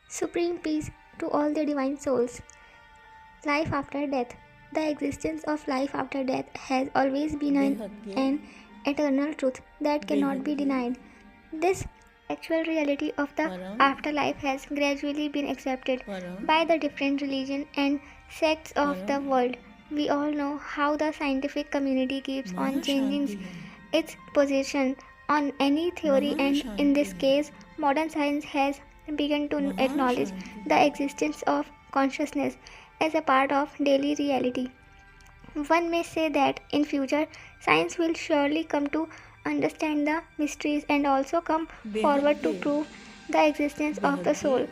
Supreme peace to all the divine souls. Life after death. The existence of life after death has always been an eternal truth that cannot be denied. This actual reality of the afterlife has gradually been accepted by the different religions and sects of the world. We all know how the scientific community keeps on changing its position on any theory, and in this case, modern science has begun to acknowledge the existence of consciousness as a part of daily reality. One may say that in future science will surely come to understand the mysteries and also come forward to prove the existence of the soul.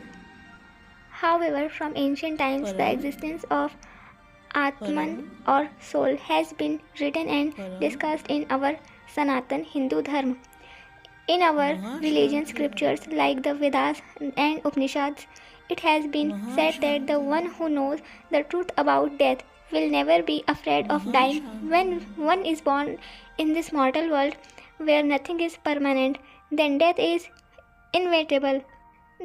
However, from ancient times, the existence of Atman or soul has been written and discussed in our Sanatan Hindu Dharma. In our religion scriptures like the Vedas and Upanishads, it has been said that the one who knows the truth about death will never be afraid of dying. When one is born in this mortal world where nothing is permanent, then death is inevitable.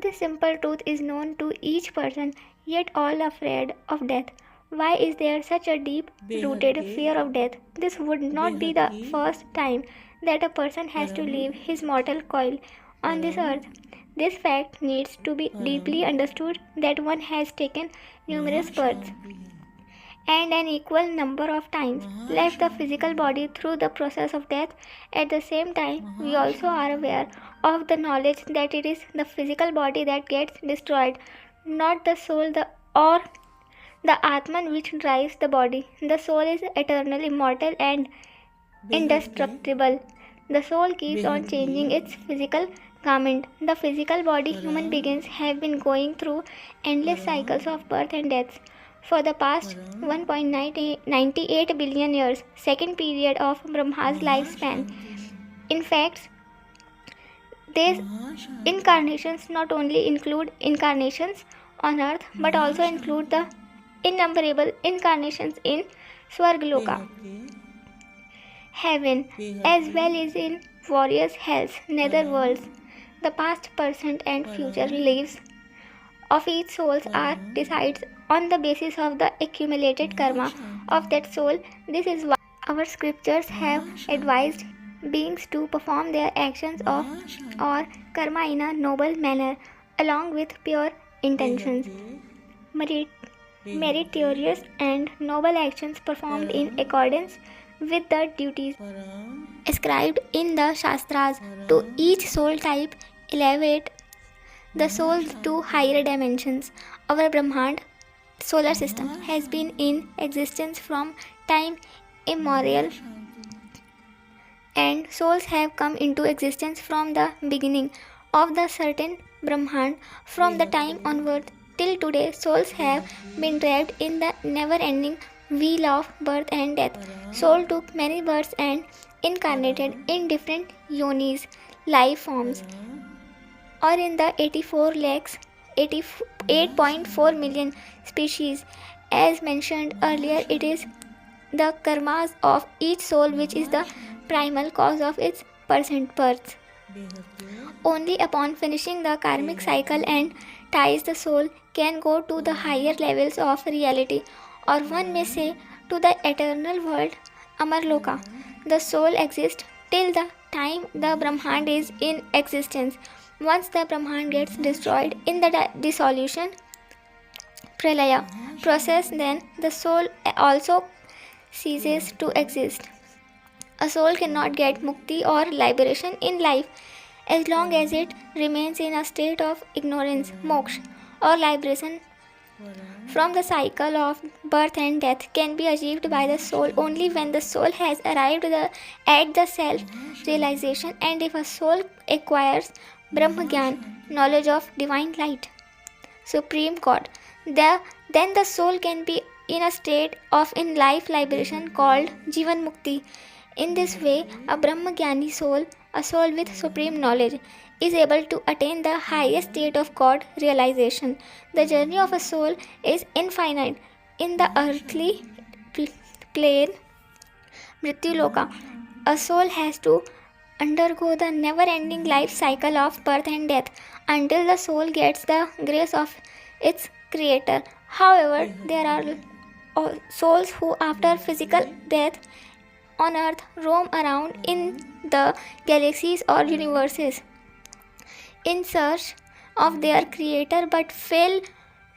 This simple truth is known to each person, yet all afraid of death. Why is there such a deep rooted fear of death? This would not be the first time that a person has to leave his mortal coil on this earth. This fact needs to be deeply understood that one has taken numerous births and an equal number of times left the physical body through the process of death. At the same time, we also are aware of the knowledge that it is the physical body that gets destroyed, not the soul or the Atman which drives the body. The soul is eternal, immortal, and indestructible. The soul keeps on changing its physical garment. The physical body human beings have been going through endless cycles of birth and death for the past 1.98 billion years, second period of Brahma's lifespan. In fact, these incarnations not only include incarnations on earth but also include the innumerable incarnations in Swargaloka, heaven, as well as in various hells, netherworlds. The past, present, and future lives of each soul are decided on the basis of the accumulated karma of that soul. This is why our scriptures have advised beings to perform their actions of or karma in a noble manner along with pure intentions. Meritorious and noble actions performed in accordance with the duties ascribed in the Shastras to each soul type elevate the soul to higher dimensions. Our Brahmand solar system has been in existence from time immemorial, and souls have come into existence from the beginning of the certain Brahmand. From the time onward till today, souls have been trapped in the never-ending wheel of birth and death. Soul took many births and incarnated in different yonis, life forms, or in the 84 lakhs 8.4 million species. As mentioned earlier, it is the karmas of each soul which is the primal cause of its present birth. Only upon finishing the karmic cycle and ties, the soul can go to the higher levels of reality, or one may say to the eternal world, Amarloka. The soul exists till the time the Brahmand is in existence. Once the Brahmand gets destroyed in the dissolution pralaya process, then the soul also ceases to exist. A soul cannot get mukti or liberation in life as long as it remains in a state of ignorance. Moksha or liberation from the cycle of birth and death can be achieved by the soul only when the soul has arrived at the self-realization, and if a soul acquires Brahma Gyan, knowledge of divine light, Supreme God, then the soul can be in a state of in life liberation called Jivan Mukti. In this way, a Brahmagyani soul, a soul with supreme knowledge, is able to attain the highest state of God realization. The journey of a soul is infinite. In the earthly plane, Mrityuloka, a soul has to undergo the never-ending life cycle of birth and death until the soul gets the grace of its creator. However, there are souls who, after physical death on earth, roam around in the galaxies or universes in search of their creator but fail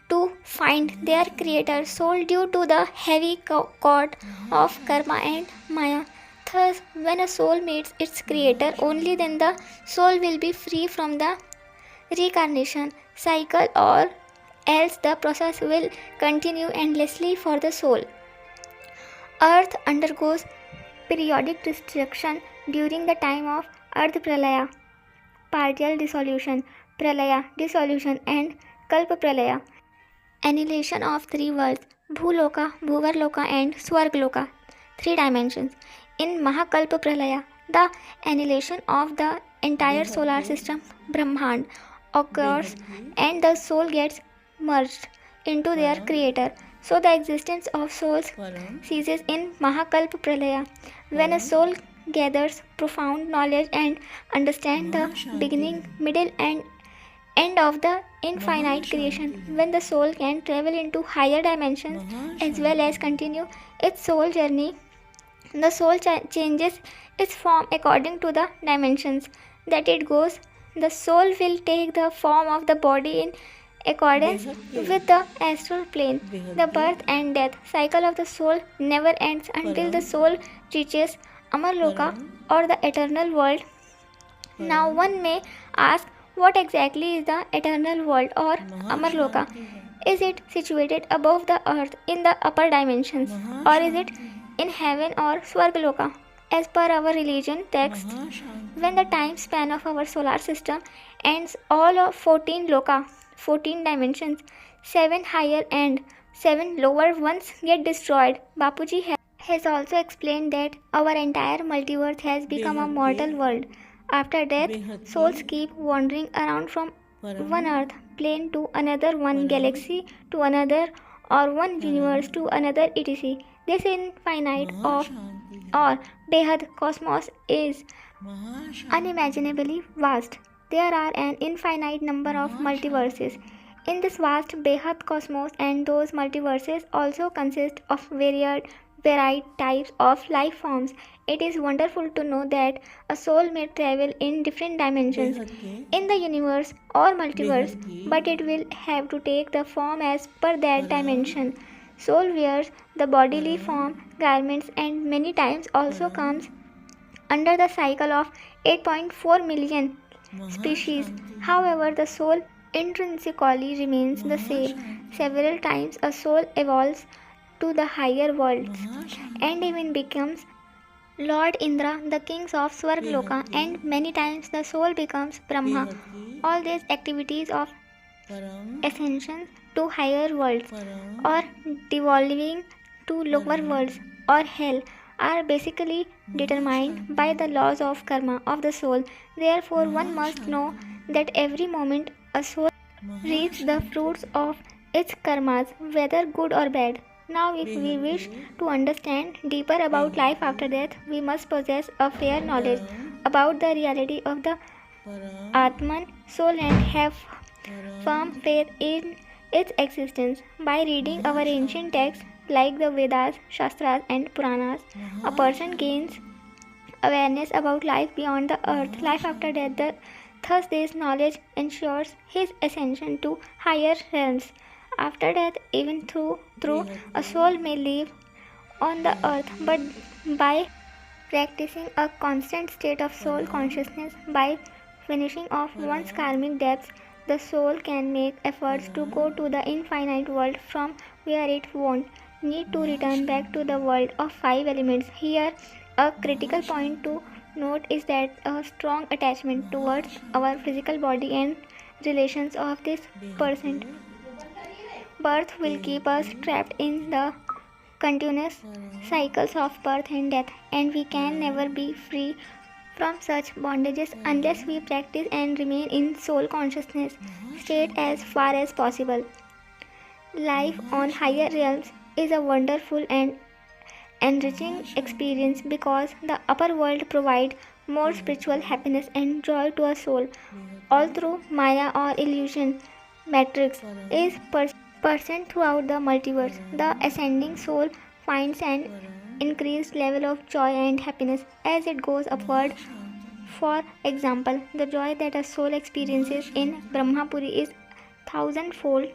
to find their creator soul due to the heavy cord of karma and maya. Thus, when a soul meets its creator, only then the soul will be free from the reincarnation cycle, or else the process will continue endlessly for the soul. Earth undergoes periodic destruction during the time of Earth Pralaya, partial dissolution, Pralaya, dissolution, and Kalpa Pralaya, annihilation of three worlds, Bhuloka, Bhuvarloka, and Swargloka, three dimensions. In Mahakalpa Pralaya, the annihilation of the entire solar system, Brahmand, occurs and the soul gets merged into their creator. So the existence of souls ceases in Mahakalpa Pralaya. When a soul gathers profound knowledge and understands the beginning, middle, and end of the infinite creation, when the soul can travel into higher dimensions as well as continue its soul journey, the soul changes its form according to the dimensions that it goes. The soul will take the form of the body in accordance with the astral plane. The birth and death cycle of the soul never ends until the soul reaches Amarloka, or the eternal world. Now one may ask, what exactly is the eternal world or Amarloka? Is it situated above the earth in the upper dimensions, or is it in heaven or Swargaloka? As per our religion text, when the time span of our solar system ends, all of 14 loka, 14 dimensions, 7 higher and 7 lower ones get destroyed. Bapuji has also explained that our entire multiverse has become a mortal world. After death, souls keep wandering around from one earth plane to another, one galaxy to another, or one universe to another, etc. This infinite of or Behad cosmos is unimaginably vast. There are an infinite number of multiverses. In this vast Behad cosmos, and those multiverses also consist of varied types of life forms. It is wonderful to know that a soul may travel in different dimensions in the universe or multiverse, but it will have to take the form as per that dimension. Soul wears the bodily form, garments, and many times also comes under the cycle of 8.4 million species. However, the soul intrinsically remains the same. Several times a soul evolves to the higher worlds and even becomes Lord Indra, the kings of Swargloka, and many times the soul becomes Brahma. All these activities of ascension to higher worlds or devolving to lower worlds or hell are basically determined by the laws of karma of the soul. Therefore, one must know that every moment a soul reaps the fruits of its karmas, whether good or bad. Now, if we wish to understand deeper about life after death, we must possess a fair knowledge about the reality of the Atman, soul, and have firm faith in its existence. By reading our ancient texts like the Vedas, Shastras, and Puranas, a person gains awareness about life beyond the earth, life after death. Thus, this knowledge ensures his ascension to higher realms. After death, even through a soul may live on the earth, but by practicing a constant state of soul consciousness, by finishing off one's karmic debts, the soul can make efforts to go to the infinite world from where it won't need to return back to the world of five elements. Here, a critical point to note is that a strong attachment towards our physical body and relations of this present birth will keep us trapped in the continuous cycles of birth and death, and we can never be free from such bondages unless we practice and remain in soul consciousness state as far as possible. Life on higher realms is a wonderful and enriching experience because the upper world provides more spiritual happiness and joy to a soul. all through Maya or illusion matrix is present throughout the multiverse. The ascending soul finds an increased level of joy and happiness as it goes upward. For example, the joy that a soul experiences in Brahmapuri is thousandfold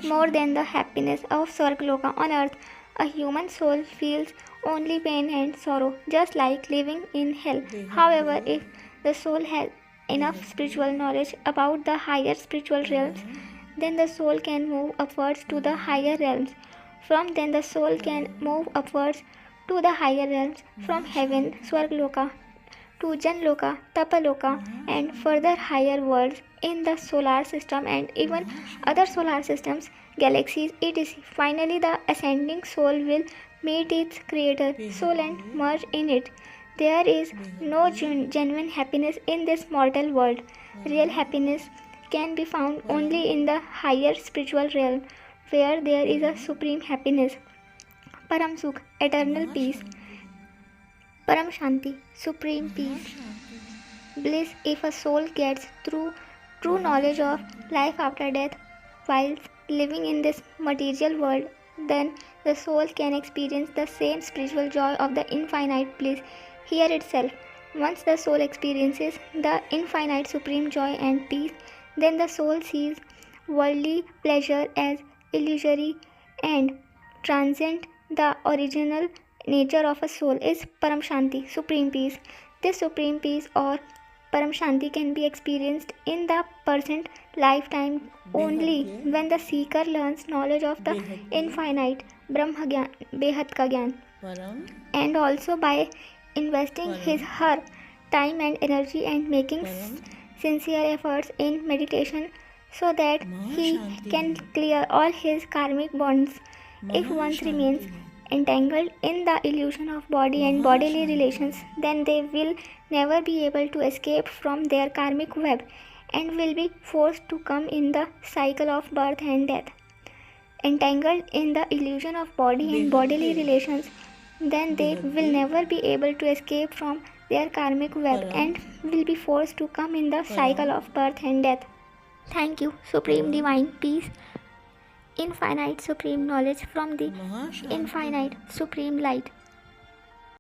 more than the happiness of Swargaloka on earth. A human soul feels only pain and sorrow, just like living in hell. However, if the soul has enough spiritual knowledge about the higher spiritual realms, then the soul can move upwards to the higher realms. From then the soul can move upwards to the higher realms, from heaven, Swargaloka, to Janloka, Tapaloka, and further higher worlds in the solar system and even other solar systems, galaxies, etc. Finally, the ascending soul will meet its creator soul and merge in it. There is no genuine happiness in this mortal world. Real happiness can be found only in the higher spiritual realm, where there is a supreme happiness, Param Sukh, eternal peace, Param Shanti, supreme peace, bliss. If a soul gets through true knowledge of life after death while living in this material world, then the soul can experience the same spiritual joy of the infinite bliss here itself. Once the soul experiences the infinite supreme joy and peace, then the soul sees worldly pleasure as illusory and transient. The original nature of a soul is Param Shanti, supreme peace. This supreme peace or Param Shanti can be experienced in the present lifetime only when the seeker learns knowledge of the infinite Brahma Gyan, Behad ka Gyan, and also by investing her time and energy and making sincere efforts in meditation so that he can clear all his karmic bonds. If one remains entangled in the illusion of body and bodily relations, then they will never be able to escape from their karmic web and will be forced to come in the cycle of birth and death. Entangled in the illusion of body and bodily relations, then they will never be able to escape from their karmic web and will be forced to come in the cycle of birth and death. Thank you, Supreme Divine Peace, infinite supreme knowledge from the infinite supreme light.